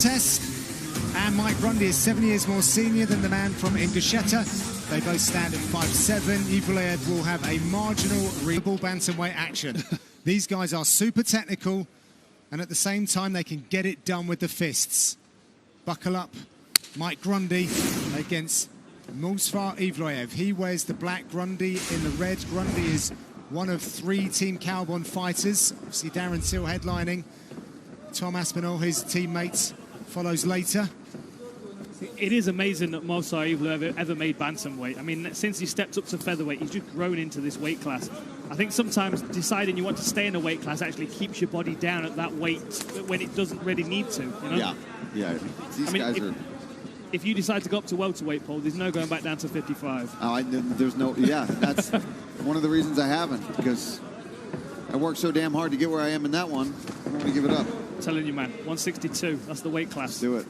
And Майк Grundy is 7 years more senior than the man from Ingushetia. They both stand at 5'7". Evlоев will have a marginal reasonable bantamweight action. These guys are super technical, and at the same time they can get it done with the fists. Buckle up, Майк Grundy against Mовсар Evlоев. He wears the black, Grundy in the red. Grundy is one of 3 Team Kaobon fighters. Obviously Darren Till headlining. Tom Aspinall, his teammate, follows later. It is amazing that Mовсар Evlоев ever made bantamweight. I mean, since he stepped up to featherweight, he's just grown into this weight class. I think sometimes deciding you want to stay in a weight class actually keeps your body down at that weight when it doesn't really need to. You know? Yeah. These guys are. If you decide to go up to welterweight, Paul, there's no going back down to 55. There's no. Yeah, that's one of the reasons I haven't, because I worked so damn hard to get where I am in that one. I don't want to give it up. I'm telling you, man, 162. That's the weight class. Let's do it.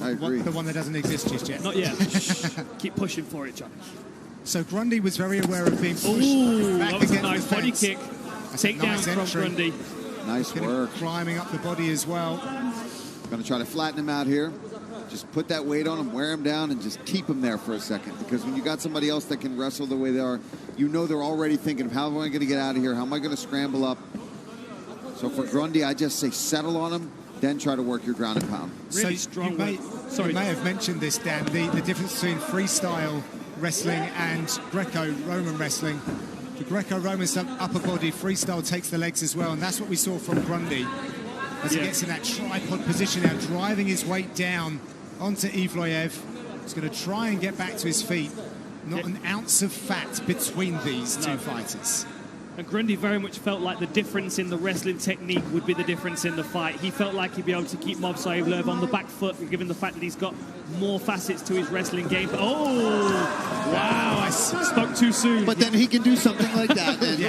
I agree. The one that doesn't exist just yet. Not yet. Keep pushing for it, John. So Grundy was very aware of being pushed back that was against a nice the body fence. kick. Takedown from Grundy. Nice work. Climbing up the body as well. Going to try to flatten him out here. Just put that weight on him, wear him down, and just keep him there for a second. Because when you got somebody else that can wrestle the way they are, you know they're already thinking of how am I going to get out of here? How am I going to scramble up? So for Grundy, I just say settle on him, then try to work your ground and pound. Really strong. You may have mentioned this, Dan, the difference between freestyle wrestling and Greco-Roman wrestling. The Greco-Roman upper body, freestyle takes the legs as well, and that's what we saw from Grundy as he gets in that tripod position now, driving his weight down onto Evlоев. He's going to try and get back to his feet. Not an ounce of fat between these two fighters. And Grundy very much felt like the difference in the wrestling technique would be the difference in the fight. He felt like he'd be able to keep Mовсар Evlоев on the back foot, given the fact that he's got more facets to his wrestling game. Oh, wow, I spoke too soon. But then he can do something like that. And,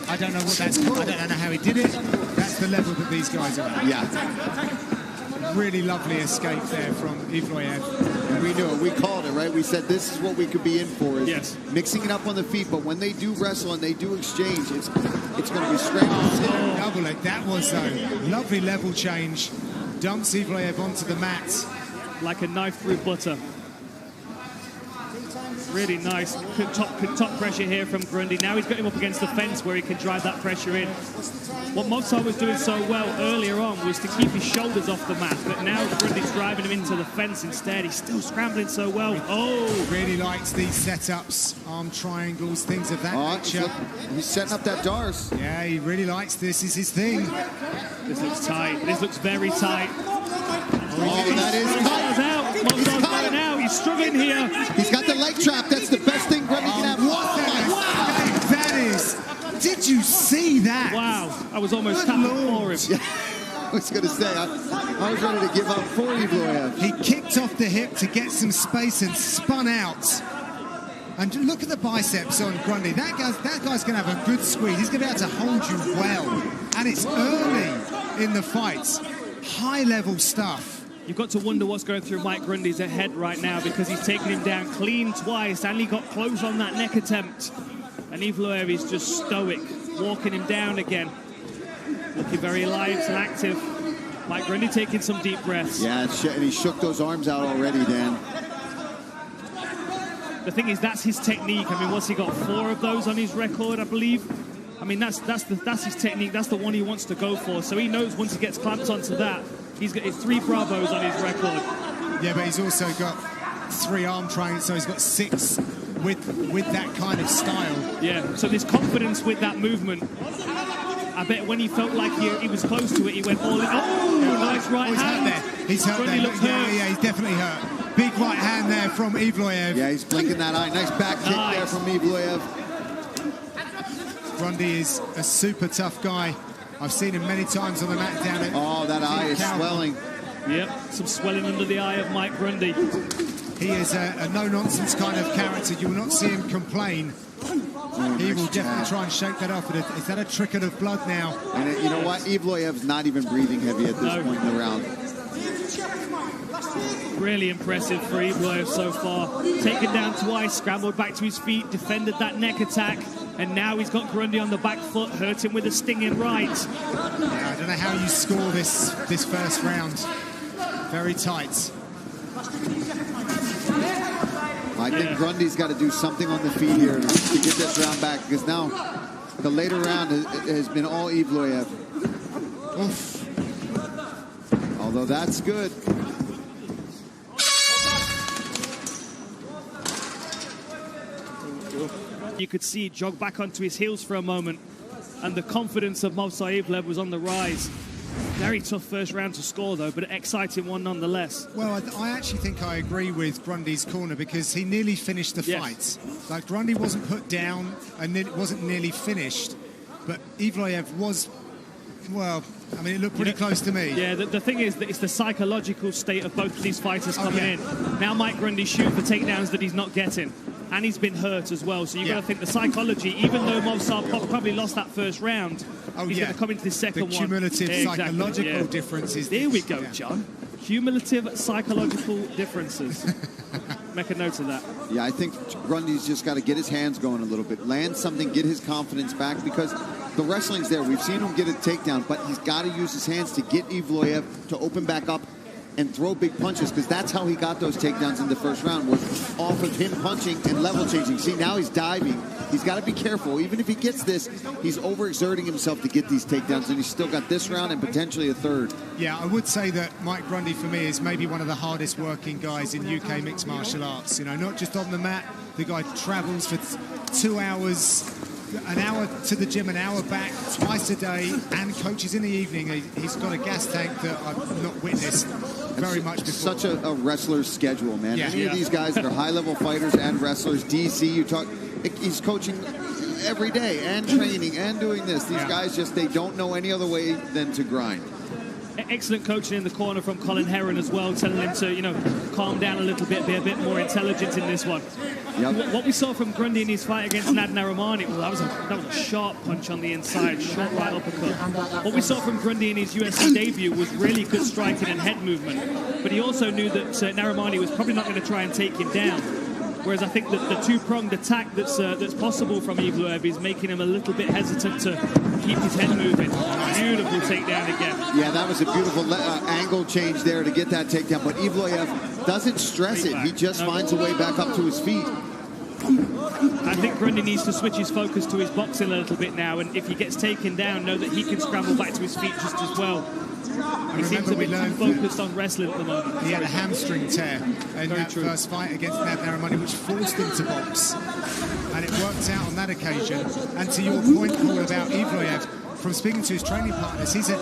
I don't know what that's called. I don't know how he did it. That's the level that these guys are at. Yeah. Really lovely escape there from Evlоев. We knew it. We called it, right? We said this is what we could be in for. Is mixing it up on the feet. But when they do wrestle and they do exchange, it's going to be scrambled. Double leg. That was a lovely level change. Dumps Evlоев onto the mat. Like a knife through butter. Really nice. Top pressure here from Grundy. Now he's got him up against the fence where he can drive that pressure in. What Mовсар was doing so well earlier on was to keep his shoulders off the mat, but now Grundy's driving him into the fence instead. He's still scrambling so well. Really likes these setups, arm triangles, things of that nature. He's setting up that Dars. Yeah, he really likes this. This is his thing. This looks tight. This looks very tight. That is tight. Out. Mовsar's got now. He's struggling here. He's got the leg trap. That's the best thing Grundy can have. Wow. That is. Did you see that? Wow. I was almost tapping for him. Yeah. I was going to say, I was ready to give up for Evlоев. He kicked off the hip to get some space and spun out. And look at the biceps on Grundy. That guy's going to have a good squeeze. He's going to be able to hold you well. And it's early in the fight. High-level stuff. You've got to wonder what's going through Майк Grundy's head right now, because he's taken him down clean twice and he got close on that neck attempt. And Evlоев is just stoic, walking him down again. Looking very alive and active. Майк Grundy taking some deep breaths. Yeah, and he shook those arms out already, Dan. The thing is, that's his technique. I mean, what's he got? 4 of those on his record, I believe. I mean, that's his technique. That's the one he wants to go for. So he knows once he gets clamped onto that, he's got his 3 Bravos on his record. Yeah, but he's also got 3 arm triangles, so he's got 6 with that kind of style. Yeah, so there's confidence with that movement. I bet when he felt like he was close to it, he went all in. Oh, nice right hand. There. He's hurt there. Yeah, he's definitely hurt. Big right hand there from Evlоев. Yeah, he's blinking that eye. Nice back kick there from Evlоев. Grundy is a super tough guy. I've seen him many times on the mat down at that eye is swelling. Yep, some swelling under the eye of Майк Grundy. He is a no-nonsense kind of character. You will not see him complain. He will definitely try and shake that off. Is that a trickle of blood now? And you know what? Evloev's not even breathing heavy at this point in the round. Really impressive for Evloев so far. Taken down twice, scrambled back to his feet, defended that neck attack. And now he's got Grundy on the back foot, hurt him with a stinging right. Yeah, I don't know how you score this first round. Very tight. I think Grundy's got to do something on the feet here to get this round back, because now the later round has been all Evloev. Oof. Although that's good. You could see he jog back onto his heels for a moment, and the confidence of Mowsar Evloev was on the rise. Very tough first round to score, though, but an exciting one nonetheless. Well, I actually think I agree with Grundy's corner, because he nearly finished the fight. Like, Grundy wasn't put down and it wasn't nearly finished, but Evloev was, well, I mean, it looked pretty close to me. Yeah, the thing is that it's the psychological state of both of these fighters coming in. Now Mike Grundy shooting for takedowns that he's not getting, and he's been hurt as well. So you've got to think the psychology, even though Mowsar probably lost that first round, he's going to come into the second one. The cumulative psychological differences. There we go, John. Cumulative psychological differences. Make a note of that. Yeah, I think Grundy's just got to get his hands going a little bit, land something, get his confidence back, because the wrestling's there. We've seen him get a takedown, but he's got to use his hands to get Evloev to open back up and throw big punches, because that's how he got those takedowns in the first round, was off of him punching and level changing. See, now he's diving. He's got to be careful. Even if he gets this, he's overexerting himself to get these takedowns, and he's still got this round and potentially a third. Yeah, I would say that Mike Grundy, for me, is maybe one of the hardest working guys in UK mixed martial arts. You know, not just on the mat. The guy travels for 2 hours, an hour to the gym, an hour back, twice a day, and coaches in the evening. He's got a gas tank that I've not witnessed very much before. Such a wrestler's schedule, man. Yeah. Any of these guys that are high-level fighters and wrestlers, DC, you talk, he's coaching every day and training and doing this. These guys just, they don't know any other way than to grind. Excellent coaching in the corner from Colin Heron as well, telling him to, you know, calm down a little bit, be a bit more intelligent in this one. Yep. What we saw from Grundy in his fight against Nad Narimani, well, that was a sharp punch on the inside, short right uppercut. What we saw from Grundy in his UFC debut was really good striking and head movement, but he also knew that Narimani was probably not going to try and take him down. Whereas I think that the two-pronged attack that's possible from Evloev is making him a little bit hesitant to keep his head moving. Beautiful takedown again. Yeah, that was a beautiful angle change there to get that takedown. But Evloev doesn't stress it. He just finds a way back up to his feet. I think Grundy needs to switch his focus to his boxing a little bit now. And if he gets taken down, know that he can scramble back to his feet just as well. He seems a bit too focused on wrestling at the moment. He had a hamstring tear in that first fight against Nad Narimani, which forced him to box. And it worked out on that occasion. And to your point, Paul, about Evloev, from speaking to his training partners, he said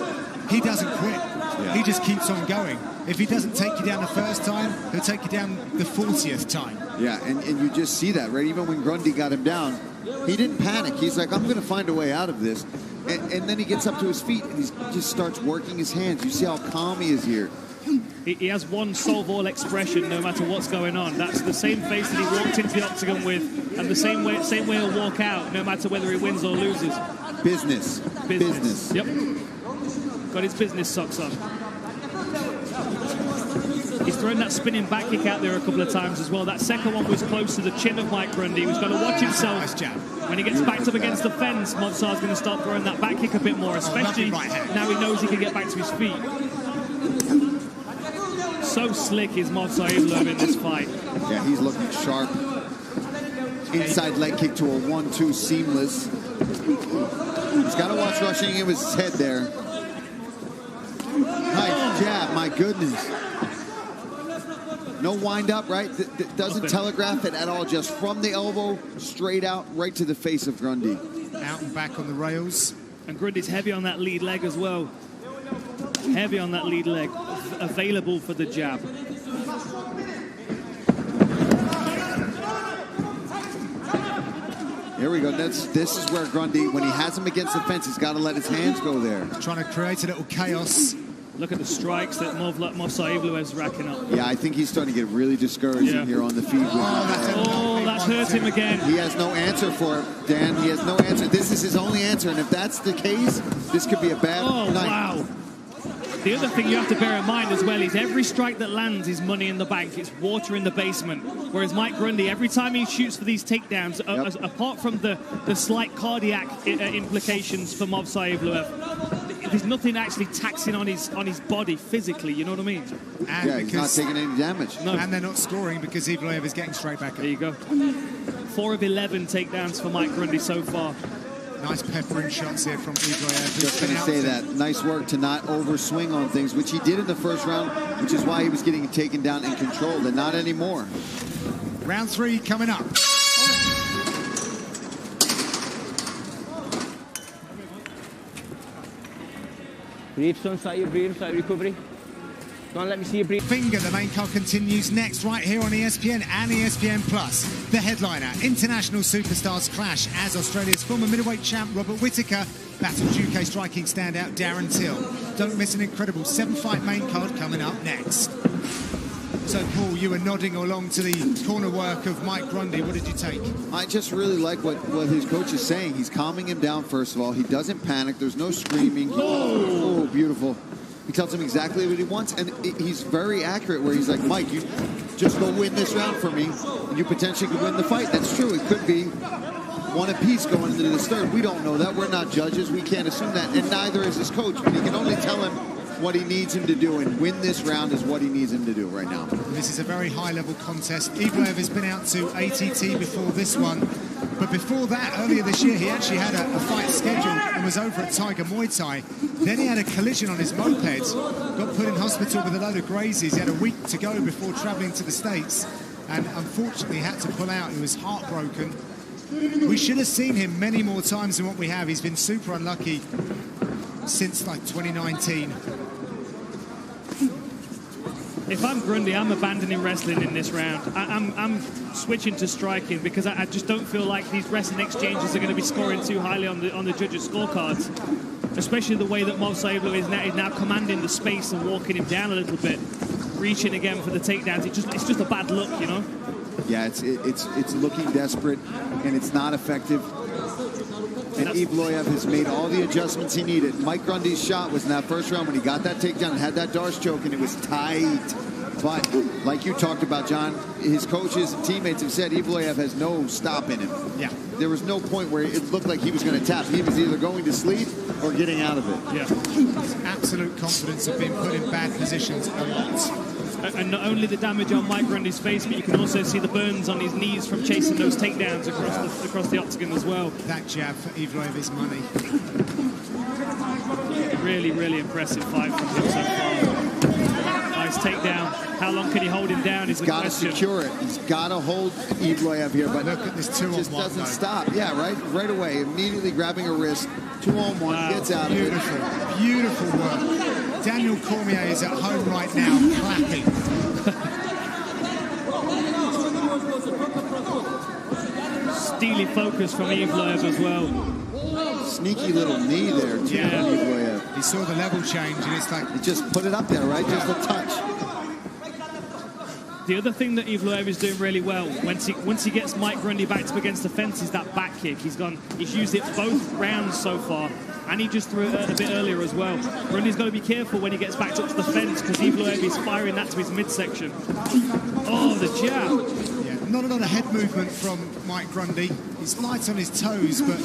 he doesn't quit. Yeah. He just keeps on going. If he doesn't take you down the first time, he'll take you down the 40th time. Yeah, and you just see that, right? Even when Grundy got him down, he didn't panic. He's like, I'm going to find a way out of this. And then he gets up to his feet and he just starts working his hands. You see how calm he is here. He has one solve-all expression no matter what's going on. That's the same face that he walked into the octagon with, and the same way he'll walk out no matter whether he wins or loses. Business. Yep. Got his business socks on. He's thrown that spinning back kick out there a couple of times as well. That second one was close to the chin of Mike Grundy. He's got to watch himself. Nice jab. When he gets backed up against the fence, Mowsar's going to start throwing that back kick a bit more, especially now he knows he can get back to his feet. So slick is Mowsar Evloev in this fight. Yeah, he's looking sharp. Inside leg kick to a 1-2 seamless. He's got to watch rushing in with his head there. Nice jab, my goodness. No wind up, right? Doesn't telegraph it at all. Just from the elbow, straight out, right to the face of Grundy. Out and back on the rails. And Grundy's heavy on that lead leg as well. Heavy on that lead leg. Available for the jab. Here we go. This is where Grundy, when he has him against the fence, he's got to let his hands go there. He's trying to create a little chaos. Look at the strikes that Mowsar Evloev's racking up. Yeah, I think he's starting to get really discouraged here on the feed. That's hurt him again. He has no answer for it, Dan. He has no answer. This is his only answer, and if that's the case, this could be a bad night. Wow. The other thing you have to bear in mind as well is every strike that lands is money in the bank. It's water in the basement. Whereas Mike Grundy, every time he shoots for these takedowns, apart from the slight cardiac implications for Mowsar Evlоев, there's nothing actually taxing on his body physically, you know what I mean? And yeah, he's not taking any damage. No. And they're not scoring because Evlоев is getting straight back up. There you go. 4 of 11 takedowns for Mike Grundy so far. Nice peppering shots here from Evlоев. Just going to say that. Nice work to not overswing on things, which he did in the first round, which is why he was getting taken down and controlled, and not anymore. Round 3 coming up. Breathe, son, start your breathing, start recovery. Don't let me see you breathe. Finger, the main card continues next right here on ESPN and ESPN+. The headliner, international superstars clash as Australia's former middleweight champ Robert Whittaker battles UK striking standout Darren Till. Don't miss an incredible 7-fight main card coming up next. So, Paul, you were nodding along to the corner work of Mike Grundy. What did you take? I just really like what his coach is saying. He's calming him down, first of all. He doesn't panic. There's no screaming. Oh, beautiful. He tells him exactly what he wants, and he's very accurate where he's like, Mike, you just go win this round for me, and you potentially could win the fight. That's true. It could be one apiece going into this third. We don't know that. We're not judges. We can't assume that, and neither is his coach, but he can only tell him what he needs him to do, and win this round is what he needs him to do right now. This is a very high-level contest. Evlоев has been out to ATT before this one, but before that, earlier this year, he actually had a fight scheduled and was over at Tiger Muay Thai. Then he had a collision on his moped, got put in hospital with a load of grazies. He had a week to go before travelling to the States, and unfortunately had to pull out. He was heartbroken. We should have seen him many more times than what we have. He's been super unlucky since like 2019. If I'm Grundy, I'm abandoning wrestling in this round. I'm switching to striking because I just don't feel like these wrestling exchanges are going to be scoring too highly on the judges' scorecards. Especially the way that Mowsar Evlоев is now commanding the space and walking him down a little bit, reaching again for the takedowns. It's just a bad look, you know. Yeah, it's looking desperate, and it's not effective. And Evlоев has made all the adjustments he needed. Mike Grundy's shot was in that first round when he got that takedown and had that Darce choke, and it was tight. But like you talked about, John, his coaches and teammates have said Evlоев has no stop in him. Yeah. There was no point where it looked like he was going to tap. He was either going to sleep or getting out of it. Yeah. Absolute confidence of being put in bad positions a lot. And not only the damage on Mike Grundy's face, but you can also see the burns on his knees from chasing those takedowns across the octagon as well. That jab for Evlоев is money. Really, really impressive fight from him so far. Nice takedown. How long can he hold him down is the question. He's got to secure it. He's got to hold Evlоев here, but look at this 2-on-1. Just doesn't stop. Yeah, right away. Immediately grabbing a wrist. 2-on-1, wow. Gets out of it. Beautiful work. Daniel Cormier is at home right now, clapping. Steely focus from Evlоев as well. Sneaky little knee there, too. Yeah. Evlоев. He saw the level change, and it's like... He just put it up there, right? Just a touch. The other thing that Evlоев is doing really well, once he gets Mike Grundy backed up against the fence, is that back kick. He's used it both rounds so far, and he just threw it a bit earlier as well. Grundy's got to be careful when he gets backed up to the fence because Evlоев is firing that to his midsection. Oh, the jab. Yeah, not a lot of head movement from Mike Grundy. He's light on his toes, but...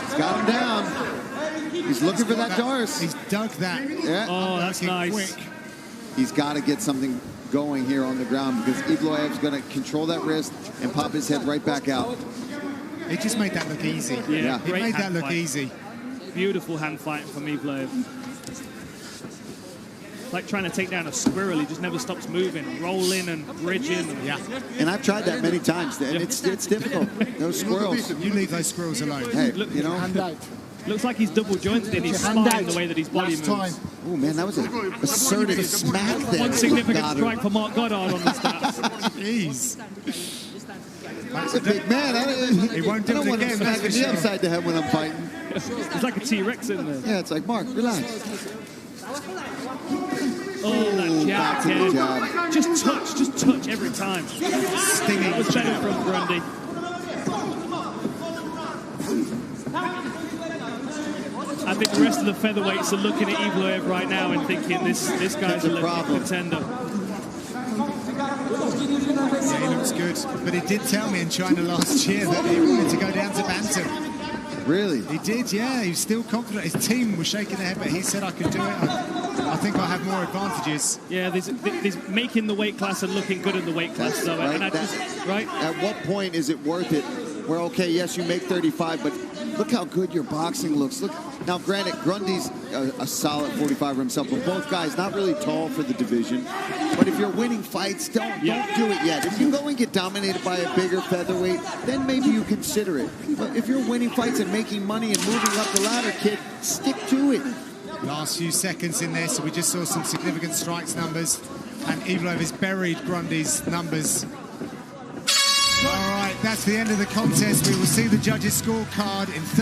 He's got him down. He's looking for that Darce. He's dug that. Yeah. Oh, that's nice. Quick. He's got to get something going here on the ground because Evloev's going to control that wrist and pop his head right back out. It just made that look easy. Yeah. It made that look easy. Beautiful hand fight from Evloев. Like trying to take down a squirrel, he just never stops moving, rolling and bridging. Yeah. And I've tried that many times, and it's difficult. Those squirrels. You leave those squirrels alone. Hey, you know. Looks like he's double jointed in his spine the way that his body moves. Oh man, that was an assertive smack there. One significant strike for Mark Goddard on the stats. Jeez. That's a big man. He won't do it want again. him smacking me upside the head when I'm fighting. It's like a T-Rex in there. Yeah, it's like, Mark, relax. Oh, that jab again. Just touch every time. Stinging. It was better from Grundy. I think the rest of the featherweights are looking at Evliev right now and thinking this guy's a legit contender. Yeah, he looks good. But he did tell me in China last year that he wanted to go down to bantam. Really? He did, yeah. He was still confident. His team was shaking their head, but he said, I could do it. I think I have more advantages. Yeah, there's making the weight class and looking good in the weight class, though. Right, And right? At what point is it worth it? Where, okay, yes, you make 35, but look how good your boxing looks. Look, now, granted, Grundy's a solid 45 himself, but both guys not really tall for the division. But if you're winning fights, don't do it yet. If you go and get dominated by a bigger featherweight, then maybe you consider it. But if you're winning fights and making money and moving up the ladder, kid, stick to it. Last few seconds in there, so we just saw some significant strikes numbers, and Evliev has buried Grundy's numbers. All right, that's the end of the contest. We will see the judges' scorecard in 30